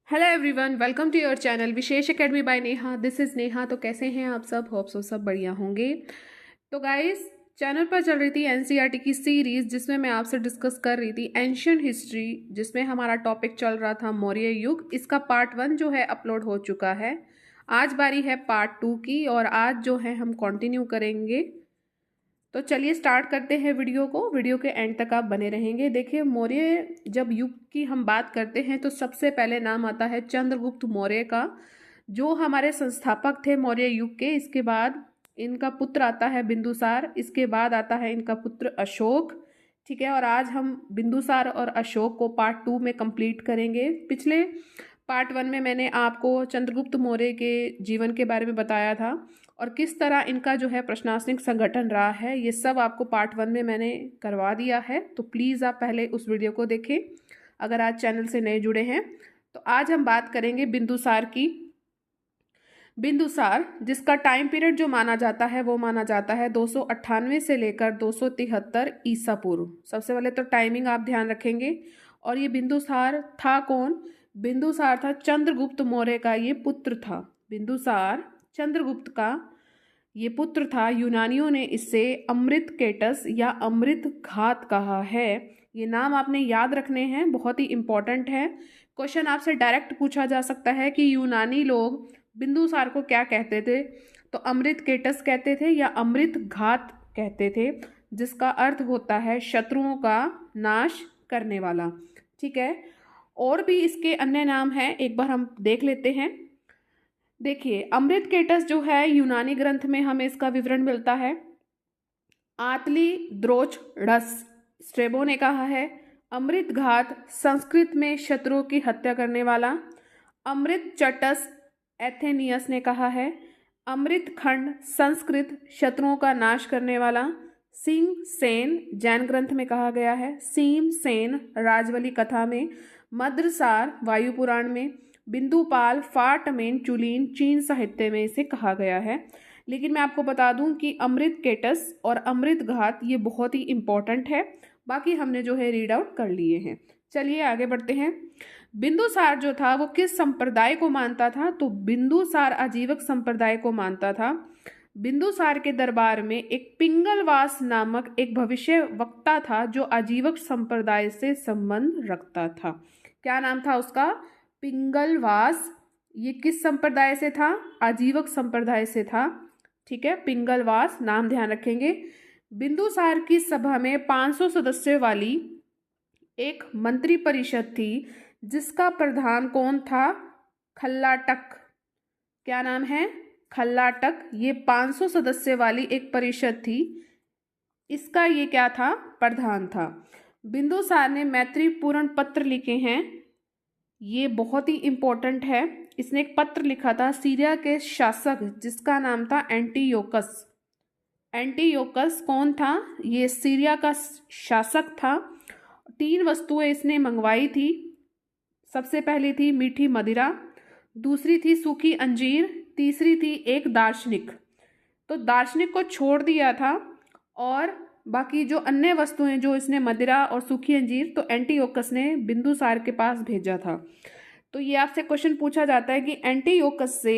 Hello everyone, welcome to your channel Vishesh academy by Neha. This is Neha. तो कैसे हैं आप सब? होप सो सब बढ़िया होंगे। तो गाइस, चैनल पर चल रही थी एनसीईआरटी की सीरीज़, जिसमें मैं आपसे डिस्कस कर रही थी एंशियंट हिस्ट्री, जिसमें हमारा टॉपिक चल रहा था मौर्य युग। इसका पार्ट 1 जो है अपलोड हो चुका है। आज बारी है पार्ट 2 की, और आज जो है हम कंटिन्यू करेंगे। तो चलिए स्टार्ट करते हैं वीडियो को। वीडियो के एंड तक आप बने रहेंगे। देखिए, मौर्य जब युग की हम बात करते हैं तो सबसे पहले नाम आता है चंद्रगुप्त मौर्य का, जो हमारे संस्थापक थे मौर्य युग के। इसके बाद इनका पुत्र आता है बिंदुसार। इसके बाद आता है इनका पुत्र अशोक। ठीक है, और आज हम बिंदुसार और अशोक को पार्ट 2 में कंप्लीट करेंगे। पिछले पार्ट 1 में मैंने आपको चंद्रगुप्त मौर्य के जीवन के बारे में बताया था, और किस तरह इनका जो है प्रशासनिक संगठन रहा है, ये सब आपको पार्ट 1 में मैंने करवा दिया है। तो प्लीज़ आप पहले उस वीडियो को देखें अगर आज चैनल से नए जुड़े हैं। तो आज हम बात करेंगे बिंदुसार की। बिंदुसार, जिसका टाइम पीरियड जो माना जाता है वो माना जाता है 298 से लेकर 273 ईसा पूर्व। सबसे पहले तो टाइमिंग आप ध्यान रखेंगे। और ये बिंदुसार था कौन? बिंदुसार था चंद्रगुप्त मौर्य का ये पुत्र था। बिंदुसार चंद्रगुप्त का ये पुत्र था। यूनानियों ने इसे अमृतकेटस या अमृत घात कहा है। ये नाम आपने याद रखने हैं, बहुत ही इंपॉर्टेंट है। क्वेश्चन आपसे डायरेक्ट पूछा जा सकता है कि यूनानी लोग बिंदुसार को क्या कहते थे? तो अमृतकेटस कहते थे या अमृत घात कहते थे, जिसका अर्थ होता है शत्रुओं का नाश करने वाला। ठीक है, और भी इसके अन्य नाम हैं, एक बार हम देख लेते हैं। देखिए, अमृतकेटस जो है यूनानी ग्रंथ में हमें इसका विवरण मिलता है। आतली द्रोच ढस स्ट्रेबो ने कहा है। अमृत घात संस्कृत में शत्रुओं की हत्या करने वाला। अमृत चटस एथेनियस ने कहा है। अमृत खंड संस्कृत शत्रुओं का नाश करने वाला। सिंह सेन जैन ग्रंथ में कहा गया है। सीम सेन राजवली कथा में। मद्रसार वायु पुराण में। बिंदुपाल फाटमेन चुलीन चीन साहित्य में इसे कहा गया है। लेकिन मैं आपको बता दूं कि अमृतकेटस और अमृत घात ये बहुत ही इंपॉर्टेंट है। बाकी हमने जो है रीड आउट कर लिए हैं। चलिए आगे बढ़ते हैं। बिंदुसार जो था वो किस संप्रदाय को मानता था? तो बिंदुसार आजीवक संप्रदाय को मानता था। बिंदुसार के दरबार में एक पिंगलवास नामक एक भविष्य वक्ता था, जो आजीवक संप्रदाय से संबंध रखता था। क्या नाम था उसका? पिंगलवास। ये किस संप्रदाय से था? आजीवक संप्रदाय से था। ठीक है, पिंगलवास नाम ध्यान रखेंगे। बिंदुसार की सभा में 500 सदस्यों वाली एक मंत्री परिषद थी, जिसका प्रधान कौन था? खल्लाटक। क्या नाम है? खल्लाटक। ये 500 सदस्य वाली एक परिषद थी, इसका ये क्या था? प्रधान था। बिंदुसार ने मैत्रीपूर्ण पत्र लिखे हैं, ये बहुत ही इंपॉर्टेंट है। इसने एक पत्र लिखा था सीरिया के शासक, जिसका नाम था एंटीयोकस। एंटीयोकस कौन था? ये सीरिया का शासक था। 3 वस्तुएं इसने मंगवाई थी। सबसे पहली थी मीठी मदिरा, दूसरी थी सूखी अंजीर, तीसरी थी एक दार्शनिक। तो दार्शनिक को छोड़ दिया था, और बाकी जो अन्य वस्तुएं जो इसने मदिरा और सूखी अंजीर, तो एंटीयोकस ने बिंदुसार के पास भेजा था। तो ये आपसे क्वेश्चन पूछा जाता है कि एंटीयोकस से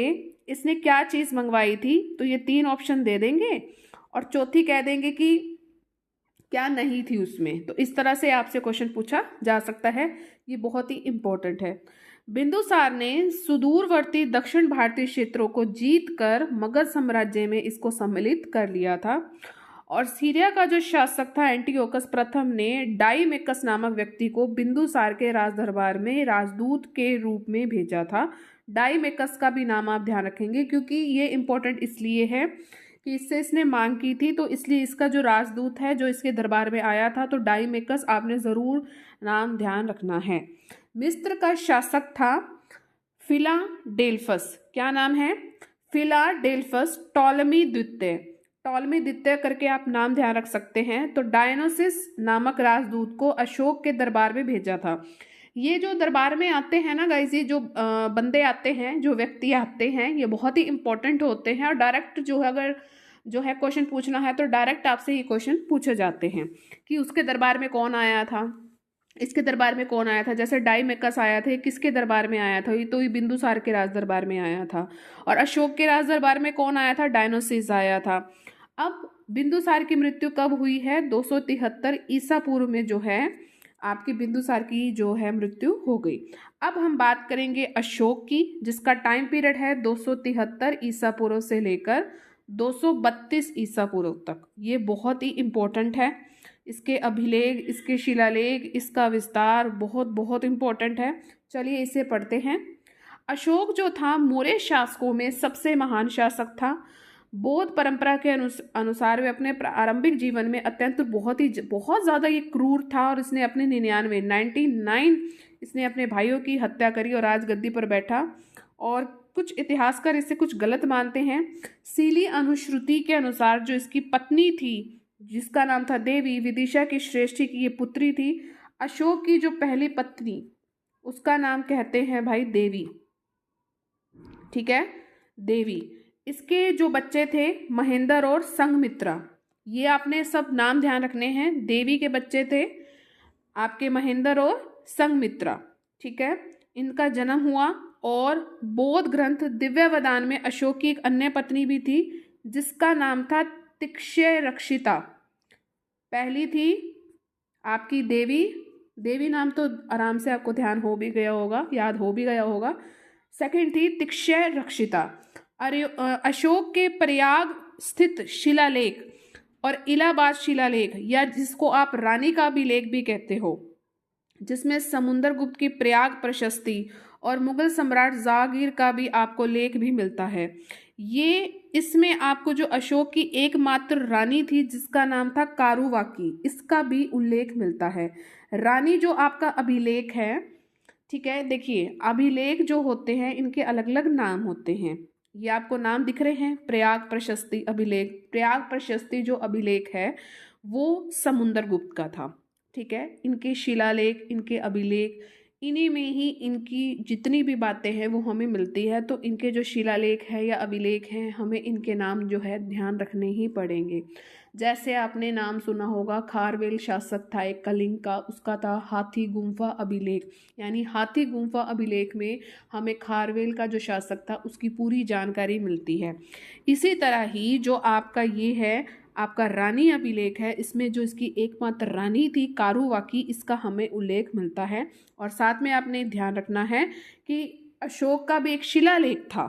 इसने क्या चीज़ मंगवाई थी? तो ये 3 ऑप्शन दे देंगे, और चौथी कह देंगे कि क्या नहीं थी उसमें। तो इस तरह से आपसे क्वेश्चन पूछा जा सकता है, ये बहुत ही इंपॉर्टेंट है। बिंदुसार ने सुदूरवर्ती दक्षिण भारतीय क्षेत्रों को जीतकर मगध साम्राज्य में इसको सम्मिलित कर लिया था। और सीरिया का जो शासक था एंटीयोकस प्रथम ने डाइमेकस नामक व्यक्ति को बिंदुसार के राजदरबार में राजदूत के रूप में भेजा था। डाइमेकस का भी नाम आप ध्यान रखेंगे, क्योंकि ये इंपॉर्टेंट इसलिए है कि इससे इसने मांग की थी, तो इसलिए इसका जो राजदूत है जो इसके दरबार में आया था, तो डाइमेकस आपने ज़रूर नाम ध्यान रखना है। मिस्र का शासक था फिलाडेल्फस। क्या नाम है? फिलाडेल्फस टॉलमी द्वितीय। टॉलमी द्वितीय करके आप नाम ध्यान रख सकते हैं। तो डायनोसिस नामक राजदूत को अशोक के दरबार में भेजा था। ये जो दरबार में आते हैं ना गाइस, ये जो बंदे आते हैं, जो व्यक्ति आते हैं, ये बहुत ही इंपॉर्टेंट होते हैं। और डायरेक्ट जो है, अगर जो है क्वेश्चन पूछना है तो डायरेक्ट आपसे ही क्वेश्चन पूछे जाते हैं कि उसके दरबार में कौन आया था, इसके दरबार में कौन आया था? जैसे डाइमेकस आया था, ये किसके दरबार में आया था? ये तो ये बिंदुसार के राज दरबार में आया था। और अशोक के राज दरबार में कौन आया था? डायनोसिस आया था। अब बिंदुसार की मृत्यु कब हुई है? 273 ईसा पूर्व में जो है आपकी बिंदुसार की जो है मृत्यु हो गई। अब हम बात करेंगे अशोक की, जिसका टाइम पीरियड है 273 ईसा पूर्व से लेकर 232 ईसा पूर्व तक। ये बहुत ही इम्पोर्टेंट है। इसके अभिलेख, इसके शिलालेख, इसका विस्तार बहुत बहुत इम्पोर्टेंट है। चलिए इसे पढ़ते हैं। अशोक जो था मौर्य शासकों में सबसे महान शासक था। बौद्ध परंपरा के अनुसार वे अपने प्रारंभिक जीवन में अत्यंत बहुत ज़्यादा ये क्रूर था और इसने अपने 99 इसने अपने भाइयों की हत्या करी और राजगद्दी पर बैठा। और कुछ इतिहासकार इसे कुछ गलत मानते हैं। सीली अनुश्रुति के अनुसार जो इसकी पत्नी थी, जिसका नाम था देवी, विदिशा की श्रेष्ठी की ये पुत्री थी। अशोक की जो पहली पत्नी, उसका नाम कहते हैं भाई देवी। ठीक है, देवी। इसके जो बच्चे थे महेंद्र और संघमित्रा, ये आपने सब नाम ध्यान रखने हैं। देवी के बच्चे थे आपके महेंद्र और संघमित्रा। ठीक है, इनका जन्म हुआ। और बौद्ध ग्रंथ दिव्यवदान में अशोक की एक अन्य पत्नी भी थी, जिसका नाम था तिक्षय रक्षिता। पहली थी आपकी देवी, देवी नाम तो आराम से आपको ध्यान हो भी गया होगा, याद हो भी गया होगा। सेकंड थी तिक्षय रक्षिता। अरे अशोक के प्रयाग स्थित शिलालेख और इलाहाबाद शिलालेख, या जिसको आप रानी का अभिलेख भी कहते हो, जिसमें समुद्रगुप्त की प्रयाग प्रशस्ति और मुगल सम्राट जहांगीर का भी आपको लेख भी मिलता है। ये इसमें आपको जो अशोक की एकमात्र रानी थी, जिसका नाम था कारुवाकी, इसका भी उल्लेख मिलता है। रानी जो आपका अभिलेख है, ठीक है, देखिए अभिलेख जो होते हैं इनके अलग अलग नाम होते हैं। ये आपको नाम दिख रहे हैं, प्रयाग प्रशस्ति अभिलेख। प्रयाग प्रशस्ति जो अभिलेख है वो समुद्रगुप्त का था। ठीक है, इनके शिलालेख, इनके अभिलेख, इन्हीं में ही इनकी जितनी भी बातें हैं वो हमें मिलती है। तो इनके जो शिलालेख है या अभिलेख हैं, हमें इनके नाम जो है ध्यान रखने ही पड़ेंगे। जैसे आपने नाम सुना होगा, खारवेल शासक था एक कलिंग का, उसका था हाथी गुम्फा अभिलेख। यानी हाथी गुम्फा अभिलेख में हमें खारवेल का जो शासक था उसकी पूरी जानकारी मिलती है। इसी तरह ही जो आपका ये है आपका रानी अभिलेख है, इसमें जो इसकी एकमात्र रानी थी कारुवाकी, इसका हमें उल्लेख मिलता है। और साथ में आपने ध्यान रखना है कि अशोक का भी एक शिलालेख था।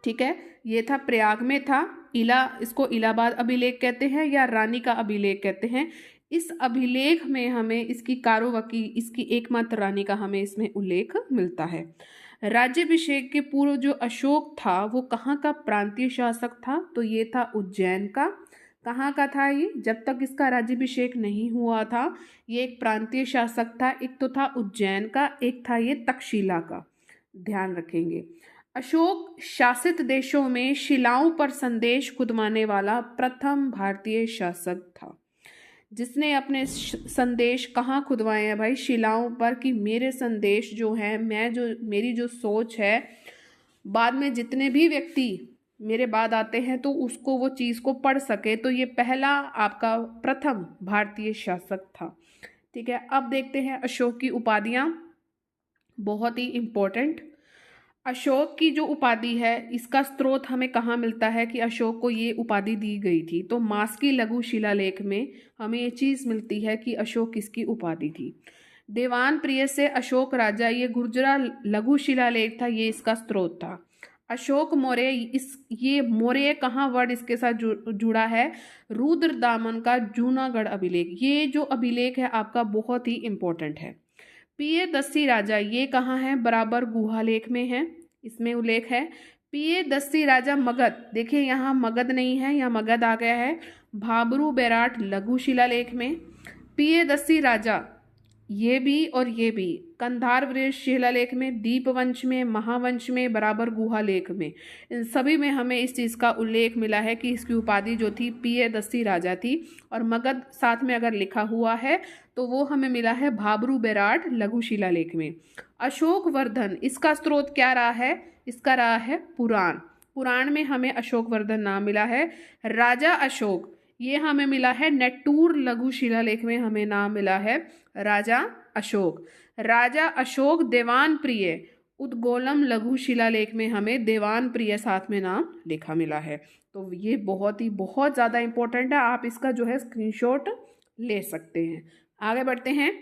ठीक है, ये था प्रयाग में था। इसको इलाहाबाद अभिलेख कहते हैं या रानी का अभिलेख कहते हैं। इस अभिलेख में हमें इसकी कारुवाकी, इसकी एकमात्र रानी का हमें इसमें उल्लेख मिलता है। राज्याभिषेक के पूर्व जो अशोक था वो कहाँ का प्रांतीय शासक था? तो ये था उज्जैन का। कहाँ का था ये? जब तक इसका राज्याभिषेक नहीं हुआ था ये एक प्रांतीय शासक था। एक तो था उज्जैन का, एक था ये तक्षशिला का। ध्यान रखेंगे। अशोक शासित देशों में शिलाओं पर संदेश खुदवाने वाला प्रथम भारतीय शासक था, जिसने अपने संदेश कहाँ खुदवाए हैं भाई? शिलाओं पर, कि मेरे संदेश जो हैं, मेरी जो सोच है, बाद में जितने भी व्यक्ति मेरे बाद आते हैं तो उसको वो चीज़ को पढ़ सके। तो ये पहला आपका प्रथम भारतीय शासक था। ठीक है, अब देखते हैं अशोक की उपाधियाँ, बहुत ही इम्पोर्टेंट। अशोक की जो उपाधि है इसका स्रोत हमें कहाँ मिलता है कि अशोक को ये उपाधि दी गई थी? तो मास्की लघु शिलालेख में हमें ये चीज़ मिलती है कि अशोक किसकी उपाधि थी। देवान प्रिय से अशोक राजा, ये गुर्जरा लघु शिलालेख था, ये इसका स्रोत था। अशोक मौर्य, ये मौर्य कहाँ वर्ड इसके साथ जुड़ा है? रुद्रदामन का जूनागढ़ अभिलेख। ये जो अभिलेख है आपका बहुत ही इम्पोर्टेंट है। पियदस्सी राजा, ये कहाँ है? बराबर गुहालेख में है, इसमें उल्लेख है। पियदस्सी राजा मगध, देखिए यहाँ मगध नहीं है, यहाँ मगध आ गया है। भाबरू बैराट लघु शिलालेख में। पियदस्सी राजा ये भी और ये भी कंधार वृष शिलालेख में, दीपवंश में, महावंश में, बराबर गुहालेख में, इन सभी में हमें इस चीज़ का उल्लेख मिला है कि इसकी उपाधि जो थी पियदस्सी राजा थी। और मगध साथ में अगर लिखा हुआ है तो वो हमें मिला है भाबरू बैराट लघु शिलालेख में। अशोक वर्धन, इसका स्रोत क्या रहा है? इसका रहा है पुराण। पुराण में हमें अशोक वर्धन नाम मिला है। राजा अशोक, ये हमें मिला है नेट्टूर लघु शिलालेख में, हमें नाम मिला है राजा अशोक। राजा अशोक देवान प्रिय उद्गोलम लघु शिलालेख में हमें देवान प्रिय साथ में नाम लिखा मिला है। तो ये बहुत ज़्यादा इम्पोर्टेंट है, आप इसका जो है स्क्रीनशॉट ले सकते हैं। आगे बढ़ते हैं।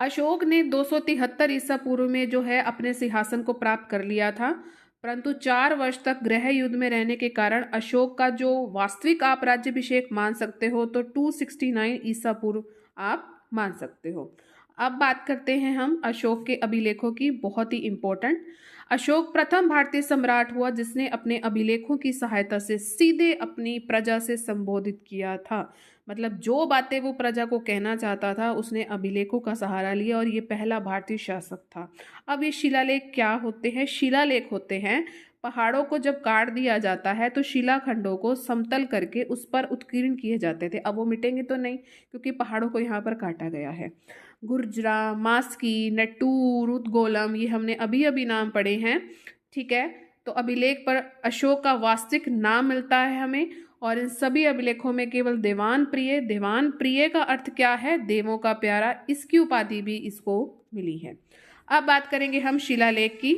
अशोक ने 273 ईसा पूर्व में जो है अपने सिंहासन को प्राप्त कर लिया था, परंतु 4 वर्ष तक गृह युद्ध में रहने के कारण अशोक का जो वास्तविक आप राज्याभिषेक मान सकते हो तो 269 ईसा पूर्व आप मान सकते हो। अब बात करते हैं हम अशोक के अभिलेखों की, बहुत ही इम्पोर्टेंट। अशोक प्रथम भारतीय सम्राट हुआ जिसने अपने अभिलेखों की सहायता से सीधे अपनी प्रजा से संबोधित किया था। मतलब जो बातें वो प्रजा को कहना चाहता था उसने अभिलेखों का सहारा लिया, और ये पहला भारतीय शासक था। अब ये शिलालेख क्या होते हैं? शिलालेख होते हैं पहाड़ों को जब काट दिया जाता है तो शिलाखंडों को समतल करके उस पर उत्कीर्ण किए जाते थे। अब वो मिटेंगे तो नहीं, क्योंकि पहाड़ों को यहाँ पर काटा गया है। गुर्जरा, मास्की, नेट्टूर, उद्गोलम, ये हमने अभी अभी नाम पढ़े हैं, ठीक है। तो अभिलेख पर अशोक का वास्तविक नाम मिलता है हमें, और इन सभी अभिलेखों में केवल देवान प्रिय का अर्थ क्या है? देवों का प्यारा, इसकी उपाधि भी इसको मिली है। अब बात करेंगे हम शिलालेख की।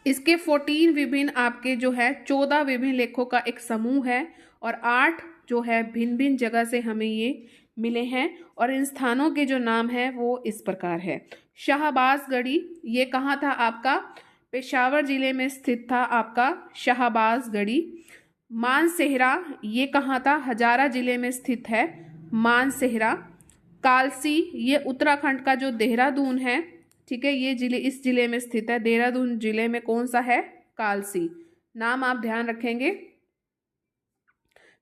इसके 14 विभिन्न आपके जो है 14 विभिन्न लेखों का एक समूह है, और 8 जो है भिन्न भिन्न जगह से हमें ये मिले हैं, और इन स्थानों के जो नाम है वो इस प्रकार है। शाहबाजगढ़ी, ये कहाँ था आपका? पेशावर जिले में स्थित था आपका शाहबाजगढ़ी। मानसेहरा, ये कहाँ था? हजारा जिले में स्थित है मानसेहरा। कालसी, ये उत्तराखंड का जो देहरादून है, ठीक है, ये जिले इस जिले में स्थित है। देहरादून जिले में कौन सा है? कालसी। नाम आप ध्यान रखेंगे।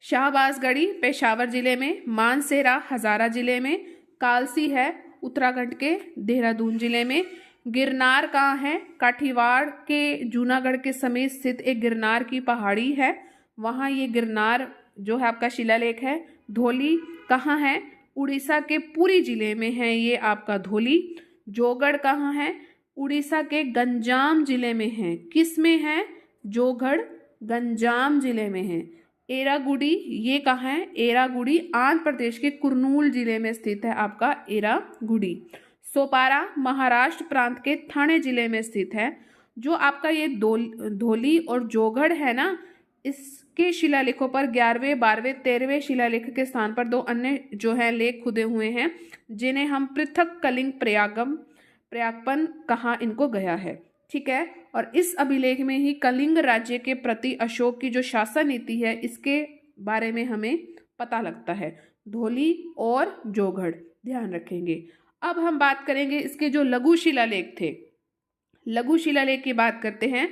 शाहबाजगढ़ी पेशावर जिले में, मानसेरा हजारा जिले में, कालसी है उत्तराखंड के देहरादून जिले में। गिरनार कहाँ है? काठियावाड़ के जूनागढ़ के समीप स्थित एक गिरनार की पहाड़ी है, वहाँ ये गिरनार जो है आपका शिलालेख है। धौली कहाँ है? उड़ीसा के पुरी जिले में है ये आपका धौली। जोगढ़ कहाँ है? उड़ीसा के गंजाम जिले में है। किस में है? जोगढ़ गंजाम जिले में है। एरागुड़ी, ये कहाँ है? एरागुड़ी आंध्र प्रदेश के कुर्नूल जिले में स्थित है आपका एरागुड़ी। सोपारा महाराष्ट्र प्रांत के ठाणे जिले में स्थित है। जो आपका ये धौली और जोगढ़ है ना, इसके शिलालेखों पर 11वें, 12वें, 13वें शिलालेख के स्थान पर 2 अन्य जो है लेख खुदे हुए हैं, जिन्हें हम पृथक कलिंग प्रयागपन कहा इनको गया है, ठीक है। और इस अभिलेख में ही कलिंग राज्य के प्रति अशोक की जो शासन नीति है इसके बारे में हमें पता लगता है। धौली और जोगढ़ ध्यान रखेंगे। अब हम बात करेंगे इसके जो लघु शिलालेख थे। लघु शिलालेख की बात करते हैं।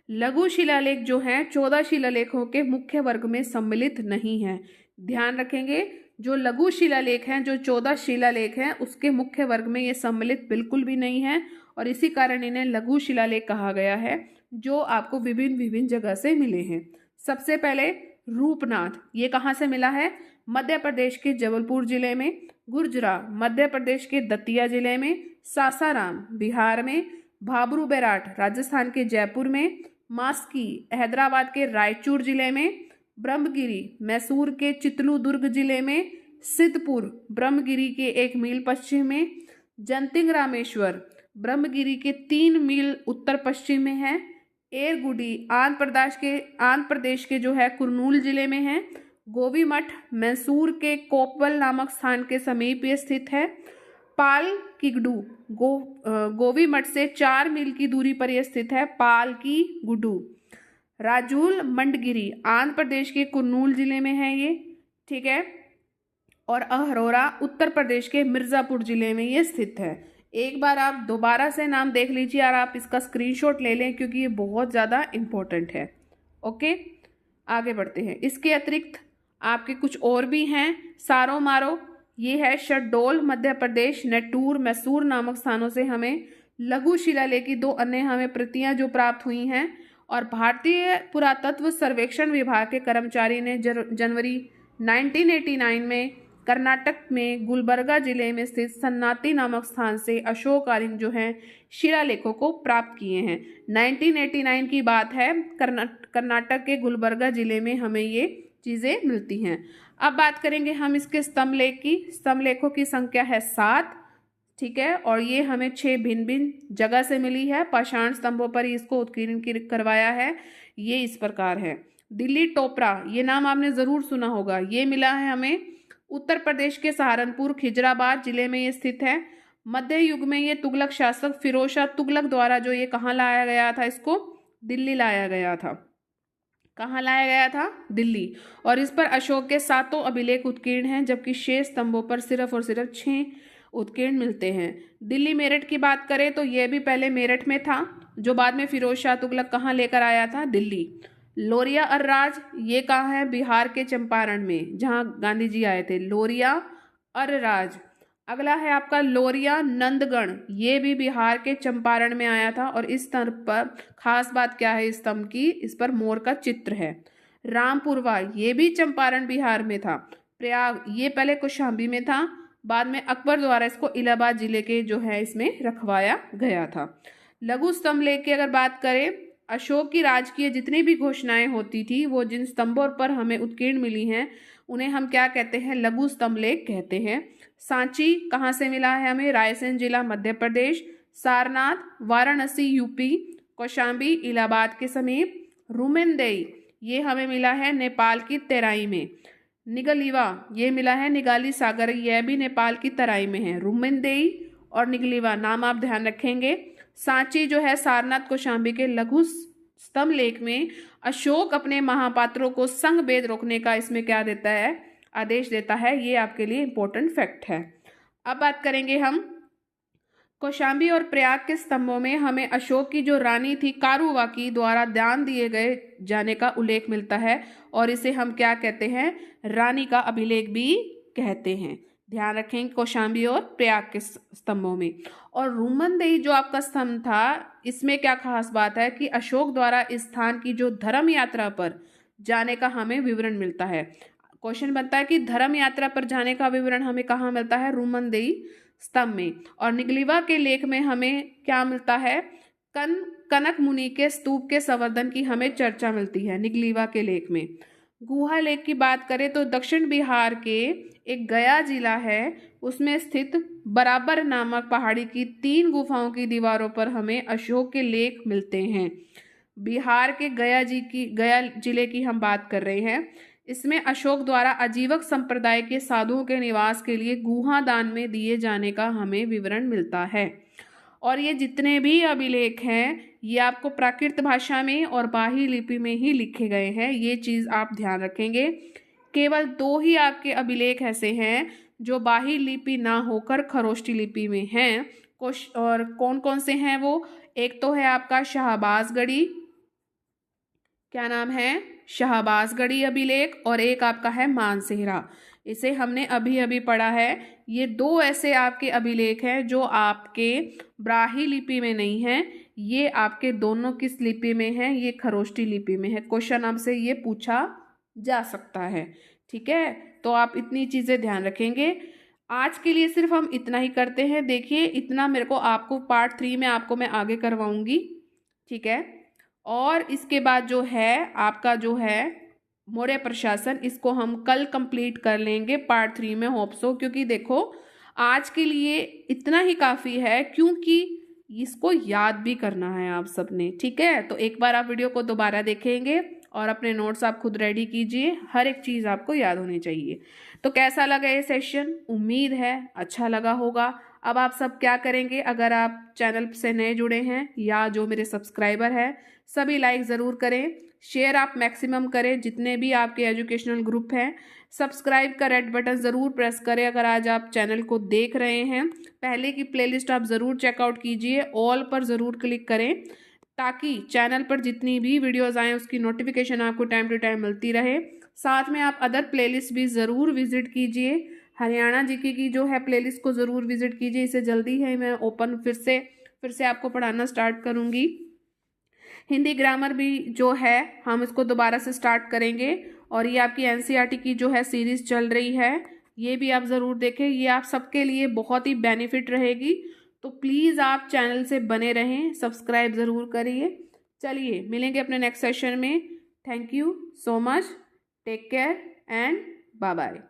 लघु शिलालेख जो हैं 14 शिलालेखों के मुख्य वर्ग में सम्मिलित नहीं है। ध्यान रखेंगे, जो लघु शिलालेख हैं, जो 14 शिलालेख हैं, उसके मुख्य वर्ग में ये सम्मिलित बिल्कुल भी नहीं है, और इसी कारण इन्हें लघु शिलालेख कहा गया है, जो आपको विभिन्न विभिन्न जगह से मिले हैं। सबसे पहले रूपनाथ, ये कहाँ से मिला है? मध्य प्रदेश के जबलपुर जिले में। गुर्जरा मध्य प्रदेश के दतिया जिले में। सासाराम बिहार में। भाबरू बैराट राजस्थान के जयपुर में। मास्की हैदराबाद के रायचूर जिले में। ब्रह्मगिरी मैसूर के चित्रदुर्ग जिले में। सिद्धपुर ब्रह्मगिरी के 1 मील पश्चिम में। जंतिंग रामेश्वर ब्रह्मगिरी के 3 मील उत्तर पश्चिम में है। एरगुडी आंध्र प्रदेश के जो है कुर्नूल जिले में है। गोवी मठ मैसूर के कोपवल नामक स्थान के समीप ये स्थित है। पाल किगडू गोवी मठ से 4 मील की दूरी पर यह स्थित है। पाल की गुडू। राजूल मंडगिरी आंध्र प्रदेश के कुर्नूल जिले में है ये, ठीक है। और अहरोरा उत्तर प्रदेश के मिर्ज़ापुर जिले में ये स्थित है। एक बार आप दोबारा से नाम देख लीजिए और आप इसका स्क्रीनशॉट ले लें, क्योंकि ये बहुत ज़्यादा इम्पोर्टेंट है। ओके, आगे बढ़ते हैं। इसके अतिरिक्त आपके कुछ और भी हैं। सारो मारो ये है शहडोल मध्य प्रदेश। नेट्टूर मैसूर नामक स्थानों से हमें लघु शिलालेख की 2 अन्य हमें प्रतियां जो प्राप्त हुई हैं। और भारतीय पुरातत्व सर्वेक्षण विभाग के कर्मचारी ने जनवरी 1989 में कर्नाटक में गुलबर्गा जिले में स्थित सन्नाती नामक स्थान से अशोककालीन जो है शिलालेखों को प्राप्त किए हैं। 1989 की बात है। कर्नाटक के गुलबर्गा जिले में हमें ये चीज़ें मिलती हैं। अब बात करेंगे हम इसके स्तंभ लेख की। स्तंभ लेखों की संख्या है 7, ठीक है, और ये हमें 6 भिन्न भिन्न जगह से मिली है। पाषाण स्तंभों पर ही इसको उत्कीर्ण करवाया है। ये इस प्रकार है। दिल्ली टोपरा, ये नाम आपने ज़रूर सुना होगा। ये मिला है हमें उत्तर प्रदेश के सहारनपुर खिजराबाद जिले में ये स्थित है। मध्य युग में ये तुगलक शासक फिरोज शाह तुगलक द्वारा जो ये कहाँ लाया गया था, इसको दिल्ली लाया गया था। कहाँ लाया गया था? दिल्ली। और इस पर अशोक के 7 अभिलेख उत्कीर्ण हैं, जबकि शेष स्तंभों पर सिर्फ और सिर्फ 6 उत्कीर्ण मिलते हैं। दिल्ली मेरठ की बात करें तो यह भी पहले मेरठ में था, जो बाद में फिरोज शाह तुगलक कहाँ लेकर आया था? दिल्ली। लोरिया अर्राज, ये कहाँ है? बिहार के चंपारण में, जहाँ गांधी जी आए थे। लोरिया अर्राज। अगला है आपका लोरिया नंदगढ़, ये भी बिहार के चंपारण में आया था। और इस स्तंभ पर खास बात क्या है? इस स्तंभ की, इस पर मोर का चित्र है। रामपुरवा, ये भी चंपारण बिहार में था। प्रयाग, ये पहले कौशाम्बी में था, बाद में अकबर द्वारा इसको इलाहाबाद जिले के जो है इसमें रखवाया गया था। लघु स्तंभ लेख की अगर बात करें, अशोक की राजकीय जितनी भी घोषणाएं होती थी, वो जिन स्तंभों पर हमें उत्कीर्ण मिली हैं, उन्हें हम क्या कहते हैं? लघु स्तंभ लेख कहते हैं। सांची कहाँ से मिला है हमें? रायसेन जिला मध्य प्रदेश। सारनाथ वाराणसी यूपी। कौशाम्बी इलाहाबाद के समीप। रुमेनदेई, ये हमें मिला है नेपाल की तराई में। निगलीवा, ये मिला है निगाली सागर, यह भी नेपाल की तराई में है। रुमेनदेई और निगलीवा नाम आप ध्यान रखेंगे। सांची जो है सारनाथ कौशाम्बी के लघु स्तंभ लेख में अशोक अपने महापात्रों को संघ भेद रोकने का इसमें क्या देता है? आदेश देता है। ये आपके लिए इंपॉर्टेंट फैक्ट है। अब बात करेंगे हम कौशाम्बी और प्रयाग के स्तंभों में हमें अशोक की जो रानी थी कारुवाकी द्वारा दान दिए गए जाने का उल्लेख मिलता है, और इसे हम क्या कहते हैं? रानी का अभिलेख भी कहते हैं। ध्यान रखेंगे कौशाम्बी और प्रयाग के स्तंभों में। और रुमनदेई जो आपका स्तंभ था, इसमें क्या खास बात है कि अशोक द्वारा इस स्थान की जो धर्म यात्रा पर जाने का हमें विवरण मिलता है। क्वेश्चन बनता है कि धर्म यात्रा पर जाने का विवरण हमें कहाँ मिलता है? रुमनदेई स्तंभ में। और निगलीवा के लेख में हमें क्या मिलता है? कनक मुनि के स्तूप के संवर्धन की हमें चर्चा मिलती है निगलीवा के लेख में। गुहा लेख की बात करें तो दक्षिण बिहार के एक गया जिला है, उसमें स्थित बराबर नामक पहाड़ी की 3 गुफाओं की दीवारों पर हमें अशोक के लेख मिलते हैं। बिहार के गया जिले की हम बात कर रहे हैं। इसमें अशोक द्वारा आजीवक संप्रदाय के साधुओं के निवास के लिए गुहा दान में दिए जाने का हमें विवरण मिलता है। और ये जितने भी अभिलेख हैं, ये आपको प्राकृत भाषा में और बाही लिपि में ही लिखे गए हैं। ये चीज़ आप ध्यान रखेंगे। केवल 2 ही आपके अभिलेख ऐसे हैं जो बाही लिपि ना होकर खरोष्टी लिपि में हैं। और कौन कौन से हैं वो? एक तो है आपका शाहबाजगढ़ी, क्या नाम है? शाहबाजगढ़ी अभिलेख, और एक आपका है मानसेहरा। इसे हमने अभी अभी पढ़ा है। ये 2 ऐसे आपके अभिलेख हैं जो आपके ब्राही लिपि में नहीं हैं। ये आपके दोनों किस लिपि में हैं? ये खरोष्टी लिपि में है। क्वेश्चन आपसे ये पूछा जा सकता है, ठीक है। तो आप इतनी चीज़ें ध्यान रखेंगे। आज के लिए सिर्फ हम इतना ही करते हैं। देखिए, इतना मेरे को आपको पार्ट 3 में आपको मैं आगे करवाऊंगी, ठीक है। और इसके बाद जो है आपका जो है मौर्य प्रशासन, इसको हम कल कंप्लीट कर लेंगे पार्ट 3 में, होप सो। क्योंकि देखो, आज के लिए इतना ही काफ़ी है, क्योंकि इसको याद भी करना है आप सबने, ठीक है। तो एक बार आप वीडियो को दोबारा देखेंगे और अपने नोट्स आप खुद रेडी कीजिए। हर एक चीज़ आपको याद होनी चाहिए। तो कैसा लगा ये सेशन? उम्मीद है अच्छा लगा होगा। अब आप सब क्या करेंगे, अगर आप चैनल से नए जुड़े हैं या जो मेरे सब्सक्राइबर हैं, सभी लाइक ज़रूर करें, शेयर आप मैक्सिमम करें, जितने भी आपके एजुकेशनल ग्रुप हैं। सब्सक्राइब का रेड बटन ज़रूर प्रेस करें अगर आज आप चैनल को देख रहे हैं। पहले की प्लेलिस्ट आप ज़रूर चेकआउट कीजिए, ऑल पर ज़रूर क्लिक करें, ताकि चैनल पर जितनी भी वीडियोज़ आएँ उसकी नोटिफिकेशन आपको टाइम टू टाइम मिलती रहे। साथ में आप अदर प्लेलिस्ट भी ज़रूर विजिट कीजिए। हरियाणा जीके की जो है प्लेलिस्ट को ज़रूर विजिट कीजिए। इसे जल्दी है मैं ओपन फिर से आपको पढ़ाना स्टार्ट करूँगी। हिंदी ग्रामर भी जो है हम इसको दोबारा से स्टार्ट करेंगे। और ये आपकी एनसीईआरटी की जो है सीरीज़ चल रही है, ये भी आप ज़रूर देखें। ये आप सबके लिए बहुत ही बेनिफिट रहेगी। तो प्लीज़ आप चैनल से बने रहें, सब्सक्राइब ज़रूर करिए। चलिए मिलेंगे अपने नेक्स्ट सेशन में। Thank you so much. Take care and bye bye.